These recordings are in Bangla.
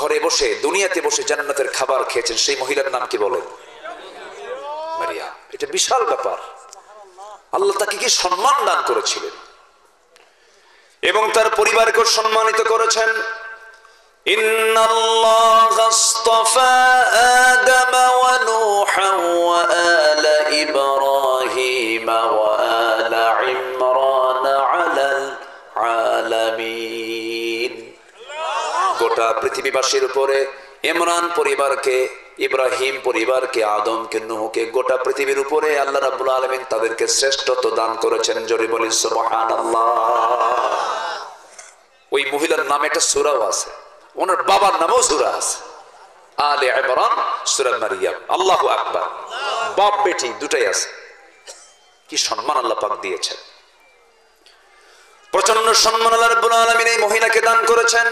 ঘরে বসে দুনিয়াতে বসে জান্নাতের খাবার খেয়েছেন, সেই মহিলার নাম কি বলেন? মারিয়াম। এটা বিশাল ব্যাপার। আল্লাহ তাকে কি সম্মান দান করেছিলেন এবং তার পরিবারকে সম্মানিত করেছেন। ইন্নাল্লাহা আস্তাফা আদম ওয়া নূহা ওয়া আলা ইব্রাহিম ওয়া আলা ইমরান আলাল আলামিন। গোটা পৃথিবীবাসীর উপরে ইমরান পরিবারকে, ইব্রাহিম পরিবারকে, আদমকে, নূহকে, গোটা পৃথিবীর উপরে আল্লাহ রাব্বুল আলামিন তাদেরকে শ্রেষ্ঠত্ব দান করেছেন। জোরে বলি সুবহানাল্লাহ। ওই মহিলার নামে একটা সূরাও আছে, ওনার বাবার নামেও সূরা আছে, আলে ইমরান, সূরা মারিয়াম। আল্লাহু আকবার। বাপ বেটি দুটাই আছে। কি সম্মান আল্লাহ পাক দিয়েছেন, প্রচন্ড সম্মান আল্লাহ রাব্বুল আলামিন এই মহিলাকে দান করেছেন।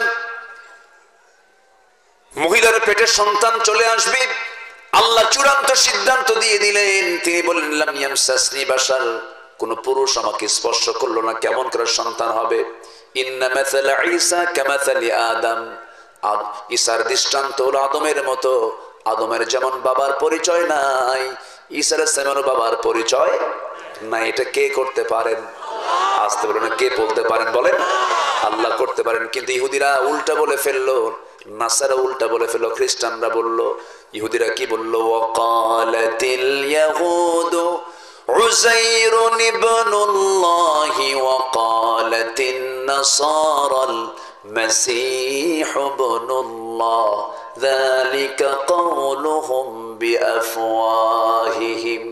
মহিলার পেটে সন্তান চলে আসবে, আল্লাহ চূড়ান্ত সিদ্ধান্ত দিয়ে দিলেন। তিনি বললেন লাম ইয়ামসাসনি বাশার, কোন পুরুষ আমাকে স্পর্শ করলো না, কেমন করে সন্তান হবে? ইন্না মাসালা ঈসা কামাসালি আদম, ঈসার দৃষ্টান্ত হলো আদমের মতো। আদমের যেমন বাবার পরিচয় নাই, ঈসা আলাইহিস সালামের বাবার পরিচয় নাই। এটা কে করতে পারেন? আসতে বলেন, কে বলতে পারেন? বলেন। আল্লাহ করতে পারেন। কিন্তু ইহুদিরা উল্টা বলে ফেললো, নাসারা উল্টা বলে ফেললো, খ্রিস্টানরা বললো। ইহুদিরা কি বললো? ওয়াকালাতিল ইয়াহুদু উযাইরুন ইবনুল্লাহি ওয়াকালাতিন নাসারাল মাসীহু ইবনুল্লাহ যালিকা কাওলুহুম বিআফওয়াহিহিম।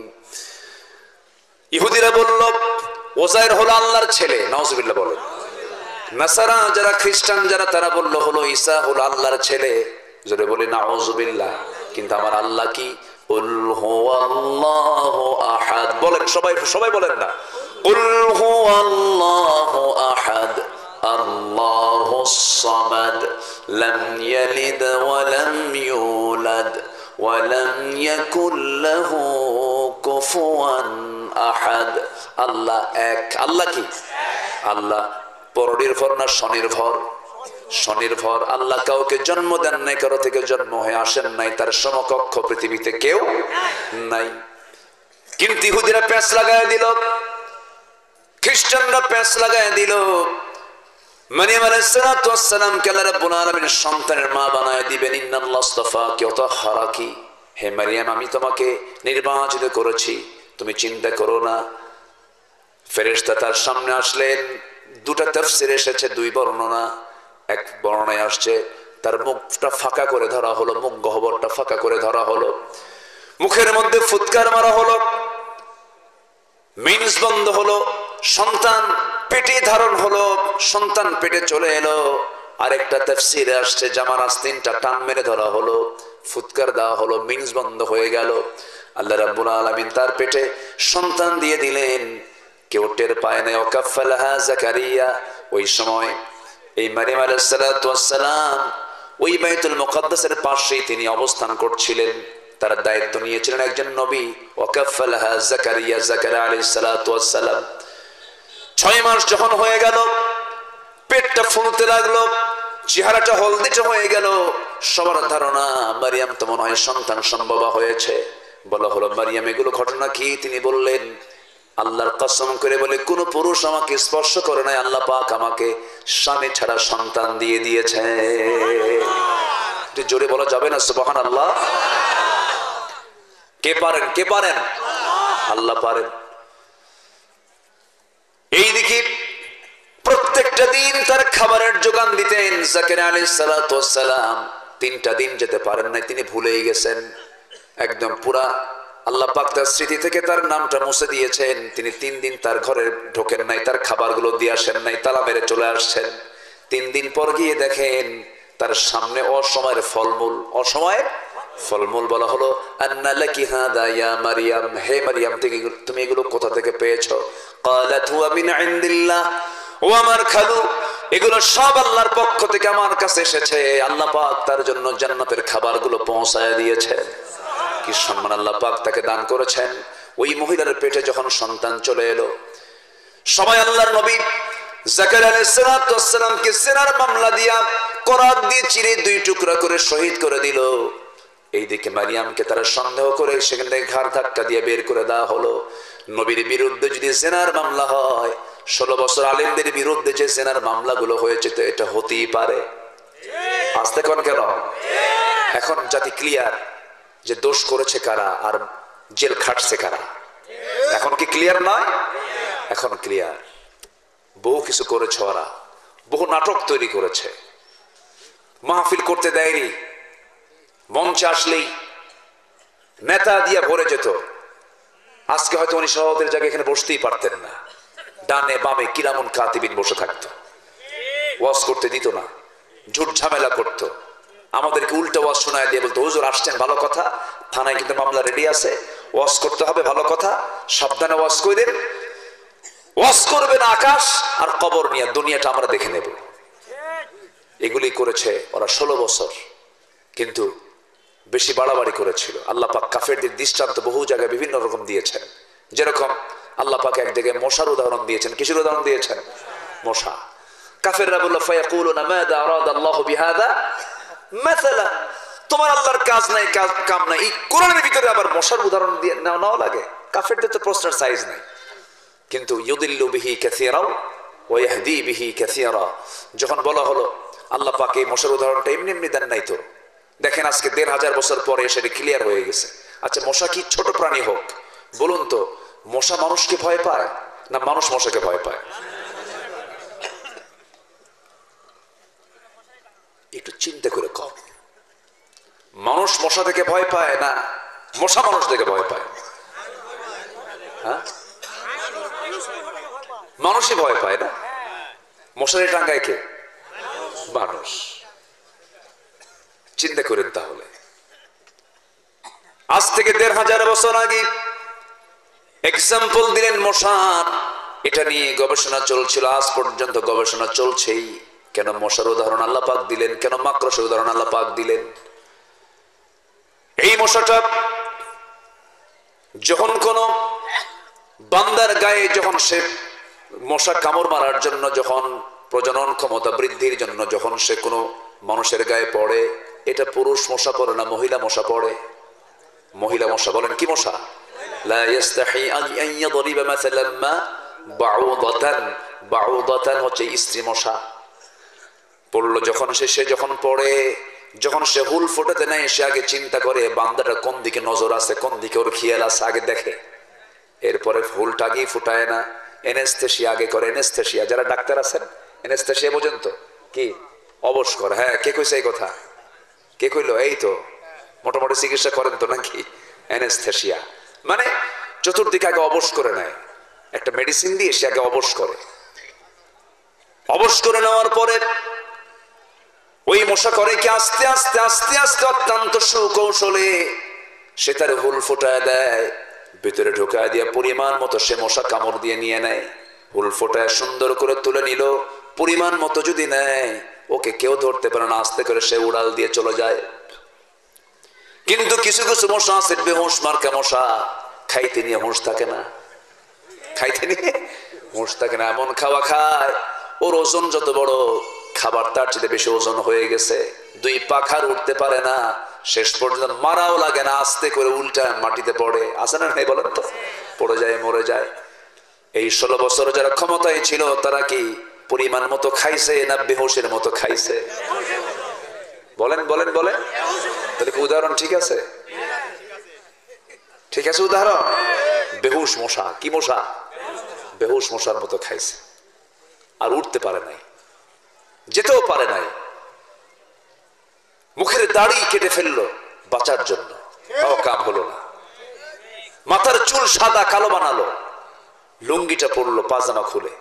ইহুদিরা বলল উযাইর হলো আল্লাহর ছেলে, নাউজুবিল্লাহ বলেন। নাসারা যারা খ্রিস্টান যারা, তারা বললো হলো ঈসা হলো আল্লাহর ছেলে, জোরে বলি নাউজুবিল্লাহ। কিন্তু আমার আল্লাহ কি? কুল হুয়াল্লাহু আহাদ। বলেন সবাই, সবাই বলেন না, কুল হুয়াল্লাহু আহাদ আল্লাহুস সামাদ লাম ইয়ালিদ ওয়া লাম ইউলাদ ওয়া লাম ইয়াকুল লাহু কুফুয়ান আহাদ। আল্লাহ এক। আল্লাহ কি? আল্লাহ পরনির্ভর না স্বনির্ভর? স্বনির্ভর। আল্লাহ কাউকে জন্ম দেন নাই, কারো থেকে জন্ম হয়ে আসেন নাই, তার সমকক্ষ পৃথিবীতে কেউ নাই। কিন্তু ইহুদিরা প্যাঁচ লাগায় দিল, খ্রিস্টানরা প্যাঁচ লাগায় দিল। মারিয়াম আলাইহিস সালাতু ওয়াস সালামকে আল্লাহ রাব্বুল আলামিন সন্তানের মা বানায় দিবেন। ইন্নাল্লাহ আস্তাফাকি ওয়া তাহহারাকি, হে মারিয়াম আমি তোমাকে নির্বাচিত করেছি, তুমি চিন্তা করো না। ফেরেশতা তার সামনে আসলেন। দুটা তাফসীরে এসেছে, দুই বর্ণনা। এক বর্ণনায় আসছে তার মুখটা ফাঁকা করে ধরা হলো, মুখ গহ্বরটা ফাঁকা করে ধরা হলো, মুখের মধ্যে ফুৎকার মারা হলো, মিন্স বন্ধ হলো, সন্তান পেটে ধারণ হলো, সন্তান পেটে চলে এলো। আরেকটা তাফসীরে আসছে জামার আস্তিনটা টান মেরে ধরা হলো, ফুৎকার দেওয়া হলো, মিন্স বন্ধ হয়ে গেল। আল্লাহ রাব্বুল আলামিন তার পেটে সন্তান দিয়ে দিলেন, কেউ টের পায় না। ওয়াকাফালাহা জাকারিয়া। ওই সময় এই মারিয়াম আলাইহিস সালাতু ওয়াস সালাম ওই বাইতুল মুকাদ্দাসের পাশেই তিনি অবস্থান করছিলেন, তার দায়িত্ব নিয়েছিলেন একজন নবী। ওয়াকাফালাহা জাকারিয়া, জাকারিয়া আলাইহিস সালাতু ওয়াস সালাম 6 মাস যখন হয়ে গেল, পেটটা ফুলতে লাগলো, চেহারাটা হলদেটে হয়ে গেল। সবার ধারণা মারিয়াম তো মনে হয় সন্তান সম্ভব হয়েছে। বলা হলো মারিয়াম এগুলো ঘটনা কি? তিনি বললেন আল্লাহর কসম করে বলে কোন পুরুষ আমাকে স্পর্শ করে নাই, আল্লাহ পাক আমাকে স্বামী ছাড়া সন্তান দিয়ে দিয়েছে। জোরে বলা যাবে না সুবহানাল্লাহ? কে পারেন? কে পারেন? আল্লাহ পারেন। এই দিকে প্রত্যেকটা দিন তার খাবারের যোগান দিতেন জাকারিয়া আলাইহিস সালাতু ওয়াস সালাম। 3টা দিন যেতে পারেন নাই, তিনি ভুলেই গেছেন একদম পুরা। আল্লাহ পাক তার স্মৃতি থেকে তার নামটা মুছে দিয়েছেন। তিনি 3 দিন তার ঘরে ঢোকেন নাই, তার খাবারগুলো দিয়ে আসেন নাই, তালা মেরে চলে আসছেন। 3 দিন পর গিয়ে দেখেন তার সামনে অসময়ের ফলমূল, অসময়ের ফলমূল। বলা হলো আন্না লাকি হাদা ইয়া মারিয়াম, হে মারিয়াম তুমি এগুলো কোথা থেকে পেয়েছো? ক্বালাত হুয়া মিন ইনদিল্লাহ, ও আমার খালু এগুলো সব আল্লাহর পক্ষ থেকে আমার কাছে এসেছে। আল্লাহ পাক তার জন্য জান্নাতের খাবারগুলো পৌঁছায় দিয়েছে। কি সম্মান আল্লাহ পাক তাকে দান করেছেন। ওই মহিলার পেটে যখন সন্তান চলে এলো, সবাই আল্লাহর নবী জাকারিয়া আলাইহিস সালাতু ওয়াস সালামকে জিনার মামলা দিয়া করাত দিয়ে চিরে 2 টুকরা করে শহীদ করে দিল। এইদিকে মারিয়ামকে তারা সন্দেহ করে সেখান থেকে ঘাড় ধাক্কা দিয়ে বের করে দেওয়া হলো। নবীর বিরুদ্ধে যদি জেনার মামলা হয়, 16 বছর আলেমদের বিরুদ্ধে যে জেনার মামলাগুলো হয়েছে, তো এটা হতেই পারে। আসতে কোন কেন? এখন জাতি ক্লিয়ার যে দোষ করেছে কারা আর জেল খাটছে কারা। এখন কি ক্লিয়ার নয়? এখন ক্লিয়ার। বহু কিছু করেছে ওরা, বহু নাটক তৈরি করেছে, মাহফিল করতে দেয়নি, মঞ্চে আসলেই নেতা দিয়ে ভরে যেত। আজকে হয়তো উনি সভাপতির জায়গায় এখানে বসতেই পারতেন না, ডানে বামে কিরামুন কাতিবিন বসে থাকতো, ওয়াজ করতে দিত না, ঝুট ঝামেলা করতো, আমাদেরকে উল্টো ওয়াজ শোনায় দিয়ে বলতো, হুজুর আসছেন ভালো কথা, থানায় কিন্তু মামলা রেডি আছে, ওয়াজ করতে হবে ভালো কথা, সাবধানে ওয়াজ কইরেন, ওয়াজ করবেন আকাশ আর কবর নিয়ে, দুনিয়াটা আমরা দেখে নেব। এগুলি করেছে ওরা 16 বছর, কিন্তু বেশি বাড়াবাড়ি করেছিল। আল্লাহ পাক কাফেরদের দৃষ্টান্ত বহু জায়গায় বিভিন্ন রকম দিয়েছেন। যেরকম আল্লাহ পাক এক জায়গায় মশার উদাহরণ দিয়েছেন। কিসের উদাহরণ দিয়েছেন? মশা। কাফেররা বলল, ফায়াকুলুনা মাযা আরাদা আল্লাহু বিহাদা মাসালা, তোমার আল্লাহর কাজ নাই, কাম নাই, এই কোরআনের ভিতরে আবার মশার উদাহরণ দিয়ে নেওয়া লাগে? কাফেরদের তো প্রশ্নের সাইজ নাই। কিন্তু ইউদিল্লু বিহি কাসীরা ওয়া ইয়াহদি বিহি কাসীরা, যখন বলা হলো আল্লাহ পাক এই মশার উদাহরণটা এমনি এমনি দেন নাই তো, দেখেন আজকে 1500 বছর পরে সেটা ক্লিয়ার হয়ে গেছে। আচ্ছা, মশা কি ছোট প্রাণী হোক, বলুন তো, মশা মানুষকে ভয় পায় না মানুষ মশাকে ভয় পায়? একটু চিন্তা করে কম। মানুষ মশা থেকে ভয় পায় না মশা মানুষ থেকে ভয় পায়? হ্যাঁ, মানুষই ভয় পায় না? মশারি টাঙ্গায় কে? মানুষ। চিন্তা করেন তাহলে। আজ থেকে 1500 বছর আগে এক্সাম্পল দিলেন মশার, এটা নিয়ে গবেষণা চলছিল, আজ পর্যন্ত গবেষণা চলছেই। কেন মশার উদাহরণ আল্লাহ পাক দিলেন? কেন মাকড়সার উদাহরণ আল্লাহ পাক দিলেন? এই মশাটা যখন কোন বান্দার গায়ে, যখন সে মশা কামড় মারার জন্য, যখন প্রজনন ক্ষমতা বৃদ্ধির জন্য যখন সে কোনো মানুষের গায়ে পড়ে, এটা পুরুষ মশা পড়ে না মহিলা মশা পড়ে? মহিলা মশা। বলেন কি মশা? লা ইস্তাহি আন ইয়াদরিবা মাসালাম মা বাউদাতান, বাউদাতান হচ্ছে স্ত্রী মশা। পড়লো যখন সে যখন পড়ে, যখন সে হুল ফোটাতে নেয়, সে আগে চিন্তা করে বান্দাটা কোন দিকে নজর আছে, কোন দিকে ওর খেয়াল আছে, আগে দেখে। এরপরে হুলটা আগেই ফুটায় না, এনেস্থেসিয়া আগে করে। এনেস্থেসিয়া, যারা ডাক্তার আছেন এনেস্থেসিয়া বোঝেন তো কি? অবশ করে। হ্যাঁ, কে কইছে এই কথা? কে কইলো? এই তো মোটামুটি চিকিৎসা করেন তো নাকি? এনেস্থেসিয়া মানে চতুর্দিকে আগে অবশ করে নেয়, একটা মেডিসিন দিয়ে সে আগে অবশ করে। অবশ করে নেওয়ার পরে ওই মশা করে কি, আস্তে আস্তে আস্তে আস্তে অত্যন্ত সুকৌশলে সে তার হুল ফোটায় দেয়, ভিতরে ঢোকায় দিয়ে পরিমাণ মতো সে মশা কামড় দিয়ে নিয়ে নেয়। হুল ফোটায় সুন্দর করে তুলে নিল, পরিমাণ মতো যদি নেয়, ওকে কেউ ধরতে পারে না, আস্তে করে সে উড়াল দিয়ে চলে যায়। কিন্তু কিছু কিছু মশা আছে বেহুশ মার্কা মশা, খাইতে নিয়ে হুঁশ থাকে না, খাইতে নিয়ে হুঁশ থাকে না। এমন খাওয়া খায়, ওর ওজন যত বড়, খাবার তার চেয়ে বেশি ওজন হয়ে গেছে, 2 পাখার উঠতে পারে না, শেষ পর্যন্ত মারাও লাগে না, আস্তে করে উল্টা মাটিতে পড়ে। আছে না নাই বলেন তো? পড়ে যায়, মরে যায়। এই 16 বছর যারা ক্ষমতায় ছিল, তারা কি পরিমাণ মতো খাইছে না বেহুশের মতো খাইছে? বলেন বলেন বলেন। তাহলে কি উদাহরণ ঠিক আছে? ঠিক আছে উদাহরণ? বেহুশ মশা। কি মশা? বেহুশ মশার মতো খাইছে, আর উঠতে পারে নাই, যেতেও পারে নাই। মুখের দাড়ি কেটে ফেললো বাঁচার জন্য, তাও কাম হলো না। মাথার চুল সাদা কালো বানালো, লুঙ্গিটা পরলো পাজামা খুলে,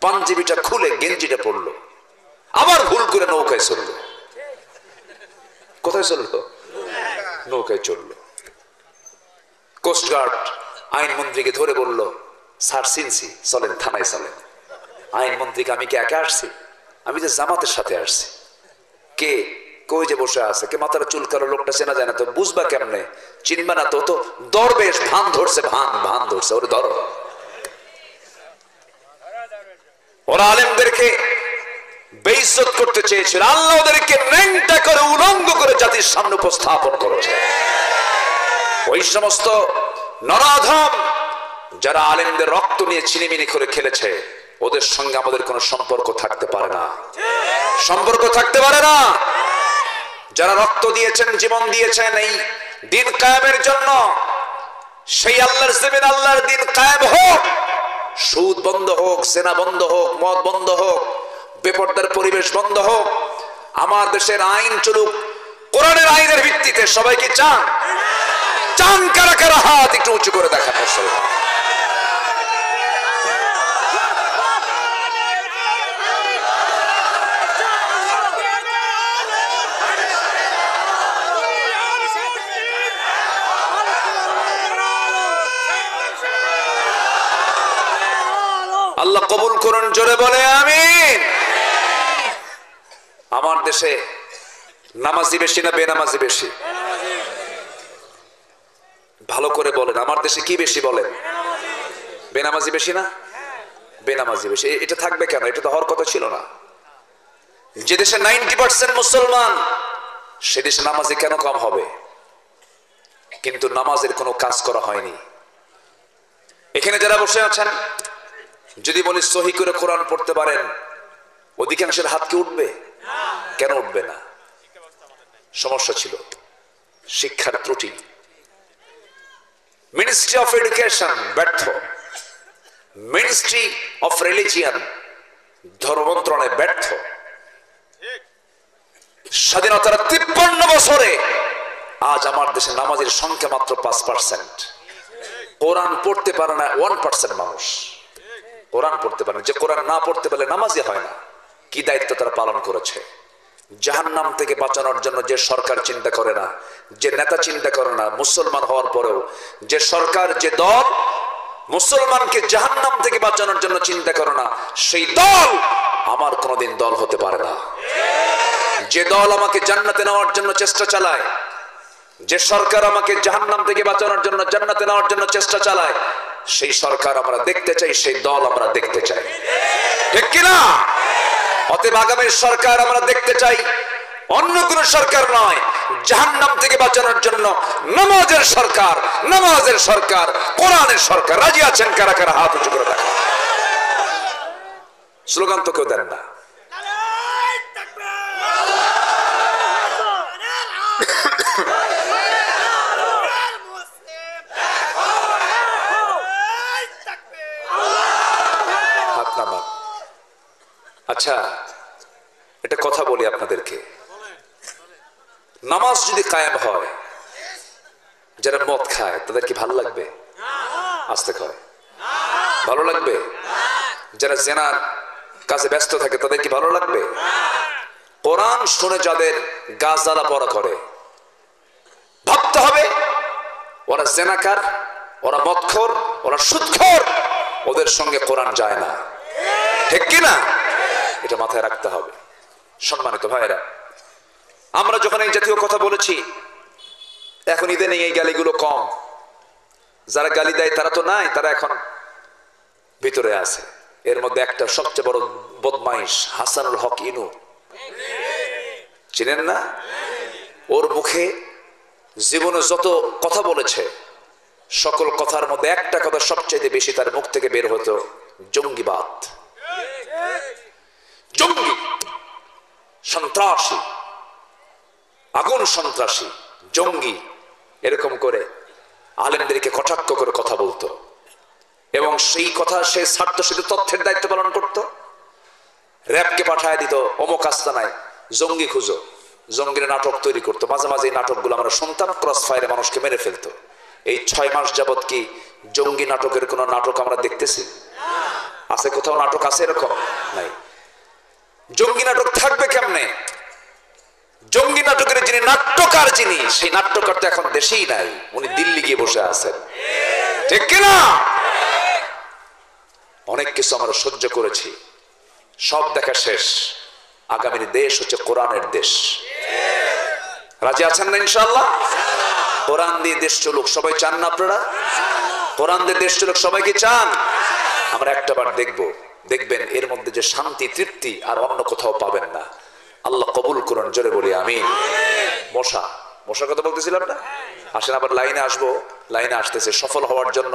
পাঞ্জাবিটা খুলে গেঞ্জিটা পরলো, আবার ভুল করে নৌকায় চললো। কোথায় চললো? নৌকায় চললো। কোস্টগার্ড আইনমন্ত্রীকে ধরে বলল, স্যার চিনছি, চলেন থানায় চলেন। আইনমন্ত্রীকে, আমি কি একা আসছি? আমি তো জামাতের সাথে আসছি। কে? কই যে বসে আছে, কে মাথার চুল কালো লোকটা চেনা যায় না তো? বুঝবা কেমনে? চিনবা না তো? তো দরবেশ, ভান ধরছে, ভান ধরছে, ওরে ধরো। ওরা আলেমদেরকে বেইজ্জত করতে চেয়েছিল, আল্লাহ ওদেরকে ন্যাংটা করে উলঙ্গ করে জাতির সামনে উপস্থাপন করেছে। ওই সমস্ত নরাধম যারা আলেমদের রক্ত নিয়ে চিনিমিনি করে খেলেছে, ওদের সঙ্গে আমাদের কোনো সম্পর্ক থাকতে পারে না, সম্পর্ক থাকতে পারে না। যারা রক্ত দিয়েছেন, জীবন দিয়েছেন এই দিন কায়েমের জন্য, সেই আল্লাহর জমিন আল্লাহর দিন কায়েম হোক, সুদ বন্ধ হোক, জেনা বন্ধ হোক, মদ বন্ধ হোক, বেপরদার পরিবেশ বন্ধ হোক, আমার দেশের আইন চলুক কোরআনের আইনের ভিত্তিতে। সবাই কি চান? চান? কারা কারা হাত একটু উঁচু করে দেখান মুসলমান। আল্লাহ কবুল করুন, জোরে বলে আমিন। আমার দেশে নামাজি বেশি না বেনামাজি বেশি? ভালো করে বলেন, আমার দেশে কি বেশি বলেন? বেনামাজি বেশি না বেনামাজি বেশি? এটা থাকবে কেন? এটা তো হওয়ার কথা ছিল না। যে দেশে 90% মুসলমান, সে দেশে নামাজি কেন কম হবে? কিন্তু নামাজের কোনো কাজ করা হয়নি। এখানে যারা বসে আছেন, যদি বলি সহি করে কোরআন পড়তে পারেন, অধিকাংশের হাত কি উঠবে? কেন উঠবে না? সমস্যা ছিল শিক্ষার ত্রুটি। মিনিস্ট্রি অফ এডুকেশন ব্যর্থ, মিনিস্ট্রি অফ রিলিজিয়ান ধর্ম মন্ত্রণালয় ব্যর্থ। স্বাধীনতার 53 বছরে আজ আমার দেশে নামাজের সংখ্যা মাত্র 5%। কোরআন পড়তে পারে না 1% মানুষ। কোরআন পড়তে পারে না। যে কোরআন না পড়তে পারলে নামাজই হয় না। কি দায়িত্ব তারা পালন করেছে? জাহান্নাম থেকে বাঁচানোর জন্য যে সরকার চিন্তা করে না, যে নেতা চিন্তা করে না, মুসলমান হওয়ার পরেও যে সরকার, যে দল মুসলমানকে জাহান্নাম থেকে বাঁচানোর জন্য চিন্তা করে না, সেই দল আমার কোনোদিন দল হতে পারে না। যে দল আমাকে জান্নাতে নেওয়ার জন্য চেষ্টা চালায়, যে সরকার আমাকে জাহান্নাম থেকে বাঁচানোর জন্য জান্নাতে নেওয়ার জন্য চেষ্টা চালায়, সেই সরকার আমরা দেখতে চাই, সেই দল আমরা দেখতে চাই, ঠিক কিনা? অতএব আগামীর সরকার আমরা দেখতে চাই অন্য কোন সরকার নয়, জাহান্নাম থেকে বাঁচানোর জন্য নামাজের সরকার, নামাজের সরকার, কোরআনের সরকার। রাজি আছেন কারা কারা? হাত উঁচু করে দেখা। স্লোগান তো কেউ দেন না। আচ্ছা, এটা কথা বলি আপনাদেরকে, নামাজ যদি কায়েম হয়, যারা মদ খায় তাদের কি ভালো লাগবে? আস্তে খায় ভালো লাগবে? যারা জেনার কাজে ব্যস্ত থাকে তাদের কি ভালো লাগবে? কোরআন শুনে যাদের গা জ্বালা পড়া করে, ভাবতে হবে ওরা জেনাকার, ওরা মদখোর, ওরা সুদখোর, ওদের সঙ্গে কোরআন যায় না, ঠিক কিনা? এটা মাথায় রাখতে হবে। সম্মানিত ভাইরা, আমরা যখন এই জাতীয় কথা বলেছি, এখন ইদানিং এই গালিগুলো কম। যারা গালি দেয় তারা তো নাই, তারা এখন ভিতরে আছে। এর মধ্যে একটা সবচেয়ে বড় বদমাইশ হাসানুল হক ইনু, চিনেন না? ওর মুখে জীবনে যত কথা বলেছে, সকল কথার মধ্যে একটা কথা সবচেয়ে বেশি তার মুখ থেকে বের হতো, জঙ্গিবাদ, জঙ্গি, সন্ত্রাসী, আগুন সন্ত্রাসী, জঙ্গি, এরকম করে আলেমদেরকে কটাক্ষ করে কথা বলতো। এবং সেই কথা সে স্বার্থসিদ্ধ তথ্যের দায়িত্ব পালন করত। র্যাবকে পাঠায় দিত অমুক আস্তানায় জঙ্গি খুঁজো, জঙ্গির নাটক তৈরি করতো। মাঝে মাঝে এই নাটকগুলো আমরা শুনতাম, ক্রস ফায়ারে মানুষকে মেরে ফেলতো। এই 6 মাস যাবত কি জঙ্গি নাটকের কোন নাটক আমরা দেখতেছি? আছে কোথাও নাটক আছে এরকম? নাই। জঙ্গি নাটক থাকবে কেমনে? জঙ্গি নাটকের যিনি নাট্যকার, যিনি সেই নাট্যকার তো এখন দেশেই নাই, উনি দিল্লি গিয়ে বসে আছেন, ঠিক কিনা? অনেক কিছু আমরা সহ্য করেছি, সব দেখা শেষ। আগামীর দেশ হচ্ছে কোরআনের দেশ। রাজি আছেন না ইনশাআল্লাহ? কোরআন দিয়ে দেশ চলুক, সবাই চান না আপনারা? কোরআন দিয়ে দেশ চলুক, সবাই কি চান? আমরা একটাবার দেখবো দেখবেন এর মধ্যে যে শান্তি তৃপ্তি আর অন্য কোথাও পাবেন না। আল্লাহ কবুল করুন, জোরে বলি আমিন। মশা, মশার কথা বলতেছিলাম না? আসেন আবার লাইনে আসবো। লাইনে আসতেছে সফল হওয়ার জন্য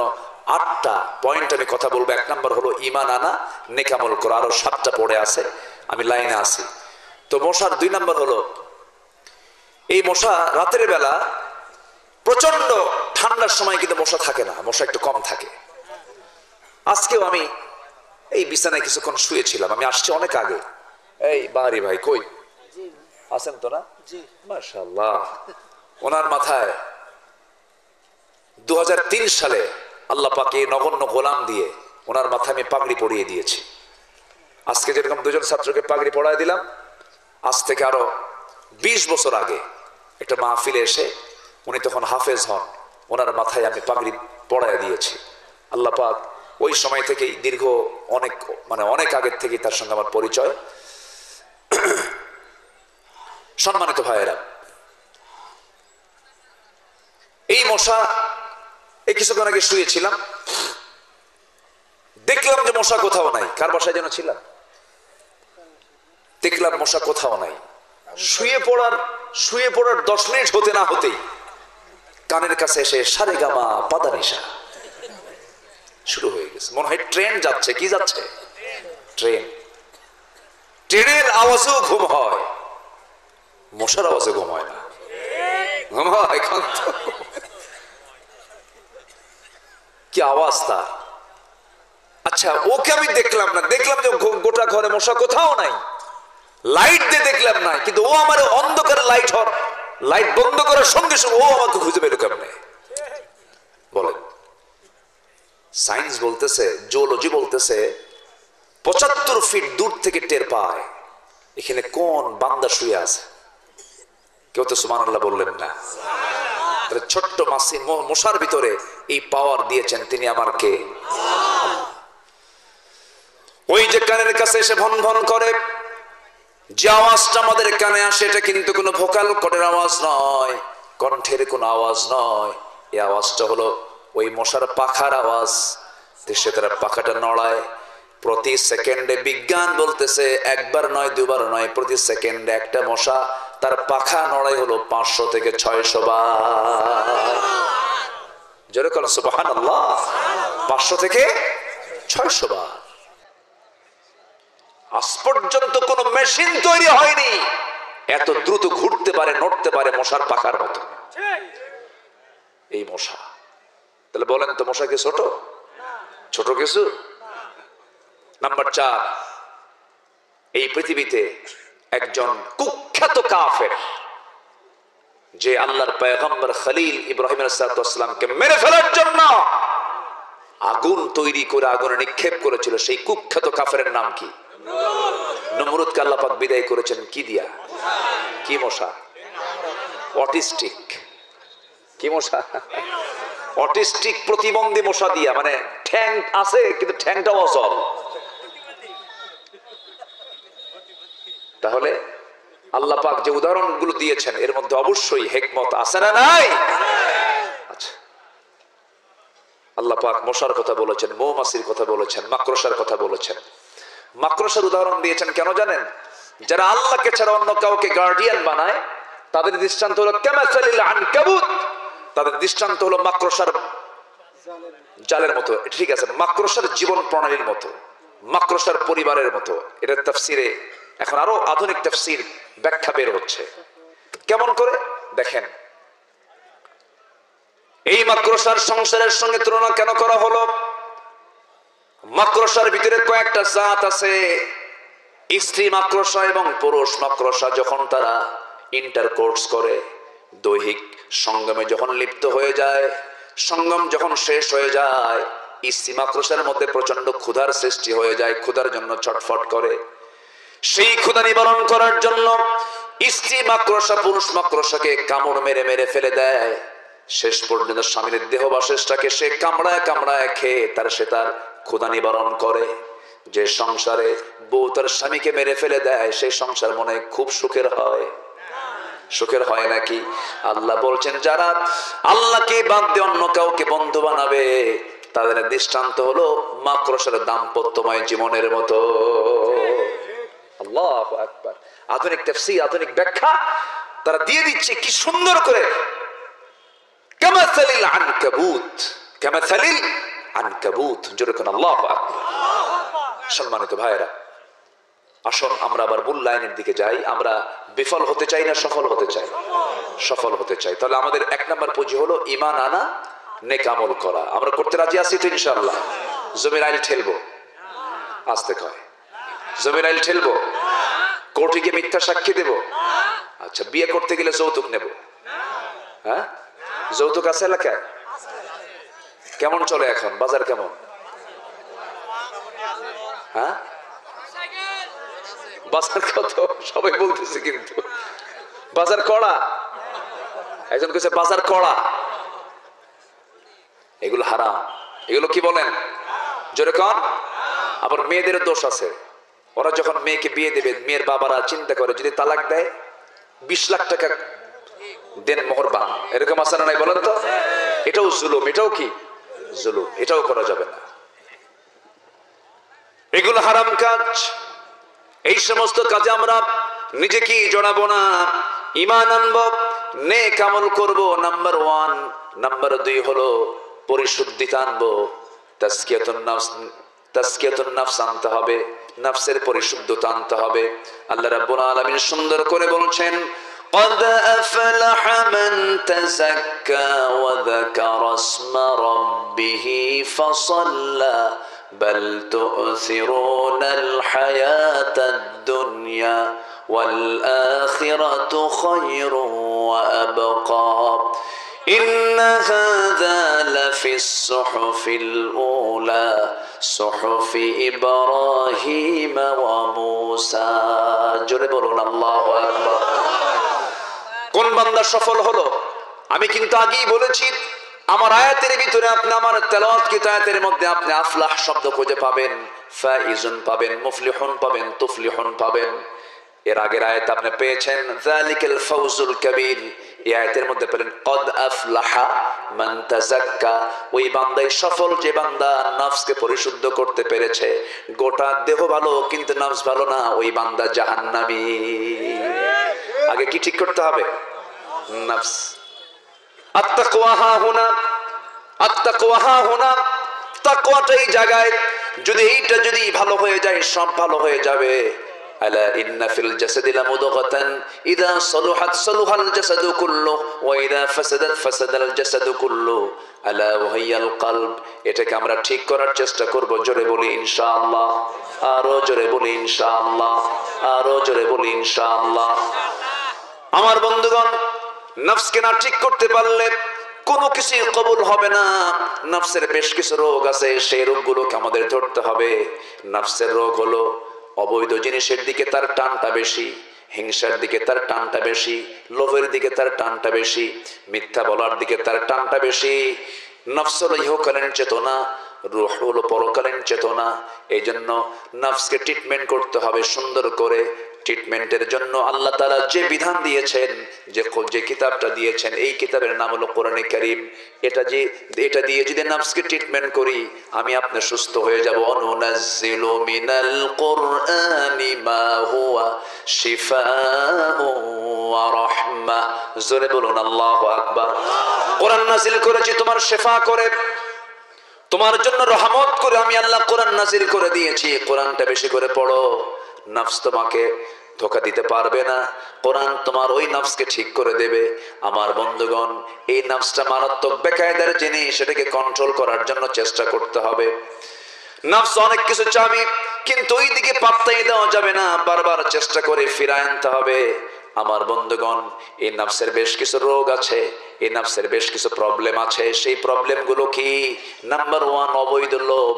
8টা পয়েন্ট আমি কথা বলবো। 1 নাম্বার হলো ঈমান আনা, নেকামল করা, আরো 7টা পড়ে আছে, আমি লাইনে আসি। তো মশার 2 নাম্বার হলো, এই মশা রাতের বেলা প্রচন্ড ঠান্ডার সময় কিন্তু মশা থাকে না, মশা একটু কম থাকে। আজকেও আমি এই বিছানায় কিছুক্ষণ শুয়েছিলাম, আমি আসছি অনেক আগে। এই বাহারি ভাই কই আছেন তো না? মাশাআল্লাহ। ওনার মাথায় 2003 সালে আল্লাহ পাকে নগণ্য গোলাম দিয়ে ওনার মাথায় আমি পাগড়ি পরিয়ে দিয়েছি। আজকে যেরকম 2জন ছাত্রকে পাগড়ি পরায় দিলাম, আজ থেকে আরো 20 বছর আগে একটা মাহফিলে এসে উনি তখন হাফেজ হন, ওনার মাথায় আমি পাগড়ি পরায় দিয়েছি। আল্লাহ পাক ওই সময় থেকেই দীর্ঘ অনেক আগের থেকেই তার সঙ্গে আমার পরিচয়। সম্মানিত ভাইয়েরা, এই মশা, এই কিছুক্ষণ আগে শুয়েছিলাম, দেখলাম যে মশা কোথাও নাই। কার বাসায় যেন ছিলাম, দেখলাম মশা কোথাও নাই। শুয়ে পড়ার 10 মিনিট হতে না হতেই কানের কাছে এসে সারে গামা পাদানিসা শুরু হয়ে গেছে। মনে হয় ট্রেন যাচ্ছে। কি যাচ্ছে? ট্রেনের আওয়াজেও ঘুম হয়, মশার আওয়াজে ঘুম হয় না। ঘুম হয় কি আওয়াজ তার! আচ্ছা, ওকে আমি দেখলাম না, দেখলাম যে গোটা ঘরে মশা কোথাও নাই। লাইট দিয়ে দেখলাম না, কিন্তু ও আমার অন্ধকারে লাইট বন্ধ করার সঙ্গে সঙ্গে ও আমাকে খুঁজে পেল কেমনে? বলেন। সায়েন্স বলতেছে, জিওলজি বলতেছে 75 ফিট দূর থেকে টের পায় এখানে কোন বান্দা শুয়ে আছে। কেউ তো সুবহানাল্লাহ বললেন না। ছোট্ট মাসি মশার ভিতরে এই পাওয়ার দিয়েছেন তিনি আমার কে? ওই যে কানের কাছে এসে ভন ভন করে, যে আওয়াজটা আমাদের কানে আসে, এটা কিন্তু কোনো ভোকাল কর্ডের আওয়াজ নয়, কণ্ঠের কোনো আওয়াজ নয়। এই আওয়াজটা হলো ওই মশার পাখার আওয়াজ। সে তার পাখাটা নড়ায় প্রতি সেকেন্ডে। বিজ্ঞান বলতেছে একবার নয়, দুবার নয়, প্রতি সেকেন্ডে একটা মশা তার পাখা নড়াই হলো 500 থেকে 600 বার। জোরে বলো সুবহানাল্লাহ। 500 থেকে 600 বার। আজ পর্যন্ত কোন মেশিন তৈরি হয়নি এত দ্রুত ঘুরতে পারে, নড়তে পারে মশার পাখার মতো এই মশা। তাহলে বলেন তো, মশা কি ছোট কিছু? নাম্বার 4, এই পৃথিবীতে একজন কুখ্যাত কাফের, যে আল্লাহর পয়গম্বর খলিল ইব্রাহিম আলাইহিস সালামকে মেরে ফেলার জন্য আগুন তৈরি করে আগুনে নিক্ষেপ করেছিল, সেই কুখ্যাত কাফেরের নাম কি? নমরুদকে আল্লাহ পাক বিদায় করেছেন কি দিয়া? কি মশা? অটিস্টিক। কি মশা? অটিস্টিক প্রতিবন্ধী মশা দিয়া। মানে ঠ্যাং আছে কিন্তু ঠ্যাংটা অচল। তাহলে আল্লাহ পাক যে উদাহরণগুলো দিয়েছেন এর মধ্যে অবশ্যই হিকমত আছে না নাই? আচ্ছা, আল্লাহ পাক মশার কথা বলেছেন, মৌমাছির কথা বলেছেন, মাকড়সার কথা বলেছেন। মাকড়সার উদাহরণ দিয়েছেন কেন জানেন? যারা আল্লাহকে ছাড়া অন্য কাউকে গার্ডিয়ান বানায় তাদের দৃষ্টান্ত হলো কামাসালিল আনকাবুত, তাদের দৃষ্টান্ত হলো মাকড়সার জালের মতো। ঠিক আছে, মাকড়সার জীবন প্রণালীর মতো, মাকড়সার পরিবারের মতো। এটার তাফসিরে এখন আরো আধুনিক তাফসির ব্যাখ্যা বের হচ্ছে। কেমন করে দেখেন, এই মাকড়সার সংসারের সঙ্গে তুলনা কেন করা হলো? মাকড়সার ভিতরে কয়েকটা জাত আছে। স্ত্রী মাকড়সা এবং পুরুষ মাকড়সা যখন তারা ইন্টারকোর্স করে, দৈহিক সঙ্গমে যখন লিপ্ত হয়ে যায়, সঙ্গম যখন শেষ হয়ে যায়, স্ত্রী মাকড়সার মধ্যে প্রচন্ড ক্ষুধার সৃষ্টি হয়ে যায়, ক্ষুধার জন্য ছটফট করে। সেই ক্ষুধা নিবারণ করার জন্য স্ত্রী মাকড়সা পুরুষ মাকড়সাকে কামড় মেরে মেরে ফেলে দেয়। শেষ পর্যন্ত স্বামীর দেহবাশেষটাকে সে কামড়ায় কামড়ায় খেয়ে সে তার ক্ষুধা নিবারণ করে। যে সংসারে বউ তার স্বামীকে মেরে ফেলে দেয় সেই সংসার মনে খুব সুখের হয়? সুখের হয় নাকি? আল্লাহ বলছেন যারা আল্লাহকে বাদ দিয়ে অন্য কাউকে বন্ধু বানাবে তাদের দৃষ্টান্ত হলো মাকড়সার দাম্পত্যময় জীবনের মতো। আল্লাহু আকবার। আধুনিক তাফসীর, আধুনিক ব্যাখ্যা তারা দিয়ে দিচ্ছে কি সুন্দর করে। কামাসালিল আনকাবুত, কামাসালিল আনকাবুত, জোরে কোন আল্লাহু আকবার। সম্মানিত ভাইরা, আসুন আমরা আবার মূল লাইনের দিকে যাই। আমরা বিফল হতে চাই না সফল হতে চাই? সফল হতে চাই। তাহলে আমাদের 1 নম্বর পুঁজি হলো ঈমান আনা, নেক আমল করা। আমরা করতে রাজি আছি তো ইনশাআল্লাহ? জমির আইল ঠেলবো? আস্তে কয়, জমির আইল ঠেলবো? কোর্টে গিয়ে মিথ্যা সাক্ষী দেব? আচ্ছা, বিয়ে করতে গেলে যৌতুক নেব? হ্যাঁ, যৌতুক আছে এলাকায়? কেমন চলে এখন বাজার, কেমন? হ্যাঁ, বাজার কত? সবাই বলতেছে কিন্তু বাজার কড়া। একজন কইছে বাজার কড়া। এগুলো হারাম। এগুলো কি বলেন জোরে কন? আবার মেয়েদের দোষ আছে। ওরা যখন মেয়েকে বিয়ে দেবে, মেয়ের বাবারা চিন্তা করে যদি তালাক দেয় 20 লাখ টাকা দেন মোহরবান। এরকম আছে না নাই বলেন তো? এটাও জুলুম। এটাও কি জুলুম? এটাও করা যাবে না। এগুলো হারাম কাজ। এই সমস্ত কাজে আমরা নিজেকে জড়াবো না। ঈমান আনবো, নেক আমল করব, নাম্বার 1। নাম্বার 2 হলো পরিশুদ্ধিতা আনবো। তাজকিয়াতুন নাফস, তাজকিয়াতুন নাফস আনতে হবে, নফসের পরিশুদ্ধতা আনতে হবে। আল্লাহ রাব্বুল আলামিন সুন্দর করে বলছেন, قد أفلح من تزكى وذكر اسم ربه فصلى بل تؤثرون الحياة الدنيا والآخرة خير وأبقى إن هذا لفي الصحف الأولى صحف إبراهيم وموسى। জোরে বলুন আল্লাহু আকবার। কোন বান্দা সফল হলো? আমি কিন্তু আগেই বলেছি, আমার আয়াতের ভিতরে আপনি আমার তেলাওয়াতকৃত আয়াতের মধ্যে আপনি আফলাহ শব্দ খুঁজে পাবেন, ফাইজুন পাবেন, মুফলিহুন পাবেন, তুফলিহুন পাবেন। এর আগের আয়াত আপনি পেয়েছেন যালিকাল ফাউজুল কাবীর। এই আয়াতের মধ্যে পেলেন কদ আফলাহা মান তাযাক্কা। ওই বান্দাই সফল যে বান্দা নফসকে পরিশুদ্ধ করতে পেরেছে। গোটা দেহ ভালো কিন্তু নফস ভালো না, ওই বান্দা জাহান্নামী। আগে কি ঠিক করতে হবে? নফস। আত্তাকওয়া হা হুনা, আত্তাকওয়া হা হুনা। তাকওয়াটা এই জায়গায়। যদি এইটা যদি ভালো হয়ে যায় সব ভালো হয়ে যাবে। আলা ইন্না ফিল জাসাদি লামুদগাতান ইযা সালুহাত সালুহাল জাসাদু কুল্লু ওয়া ইযা ফাসাদাত ফাসাদাল জাসাদু কুল্লু আলা ওয়া হিয়াল কলব। এটাকে আমরা ঠিক করার চেষ্টা করব। জোরে বলি ইনশাআল্লাহ। আরো জোরে বলি ইনশাআল্লাহ। আরো জোরে বলি ইনশাআল্লাহ। আমার বন্ধুগণ, নফসকে না ঠিক করতে পারলে কোনো কিছু কবুল হবে না। নফসের বেশ কিছু রোগ আছে, সেই রোগগুলোকে আমাদের ধরতে হবে। নফসের রোগ হলো অবৈধ জিনিসের দিকে তার টানটা বেশি, হিংসার দিকে তার টানটা বেশি, লোভের দিকে তার টানটা বেশি, মিথ্যা বলার দিকে তার টানটা বেশি। নফস হলো ইহকালীন চেতনা, রূহ হলো পরকালীন চেতনা। এই জন্য নফসকে ট্রিটমেন্ট করতে হবে সুন্দর করে। ট্রিটমেন্টের জন্য আল্লাহ তাআলা যে বিধান দিয়েছেন, যে কিতাবটা দিয়েছেন, এই কিতাবের নাম হলো কোরআনে কারীম। এটা দিয়ে যদি নফসকে ট্রিটমেন্ট করি, আমি আপনি সুস্থ হয়ে যাব। অনুনাজ্জিলু মিনাল কুরআনি মা হুয়া শিফাউন ওয়া রাহমাহ। জোরে বলুন আল্লাহু আকবার। কোরআন নাযিল করেছি তোমার শিফা করে, তোমার জন্য রহমত করে আমি আল্লাহ কোরআন নাযিল করে দিয়েছি। কোরআনটা বেশি করে পড়ো। নফস তোমাকে ধোঁকা দিতে পারবে না। কোরআন তোমার ওই নফসকে ঠিক করে দেবে। আমার বন্ধুগণ, এই নফসটা মারাত্মক বেকায়দার জিনিস, সেটাকে কন্ট্রোল করার জন্য চেষ্টা করতে হবে। নফস অনেক কিছু চাবি, কিন্তু ওই দিকে পাত্তাই দেওয়া যাবে না। বারবার চেষ্টা করে ফিরায় আনতে হবে। আমার বন্ধুগণ, এই নফসের বেশ কিছু রোগ আছে, এই নফসের বেশ কিছু প্রবলেম আছে। সেই প্রবলেমগুলো কি? নাম্বার 1 অবৈধ লোভ,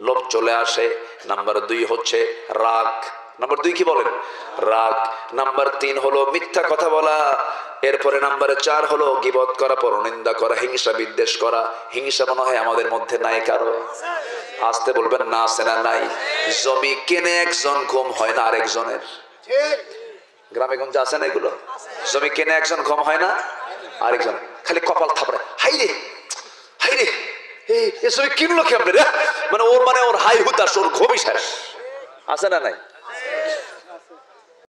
লোভ চলে আসে। নাম্বার 2 হচ্ছে রাগ। নাম্বার 2 কি বলেন? রাগ। নাম্বার 3 হলো মিথ্যা কথা বলা। এরপরে নাম্বার 4 হলো গীবত করা, পরনিন্দা করা, হিংসা বিদ্বেষ করা। হিংসা মনে হয় আমাদের মধ্যে নাই কারো। আসতে বলবেন না, আছে না নাই? জমি কেনে একজন, ঘুম হয় না আরেকজনের। গ্রামে গঞ্জে আছে না এগুলো? জমি কেনে একজন, ঘুম হয় না আরেকজন। খালি কপাল থাপড়ে, হাইরে হাইরে এই ছবি কিনলো কেমনে রে, মানে ওর হাই হুতাশ, ওর ঘবি শেষ আছে না নাই?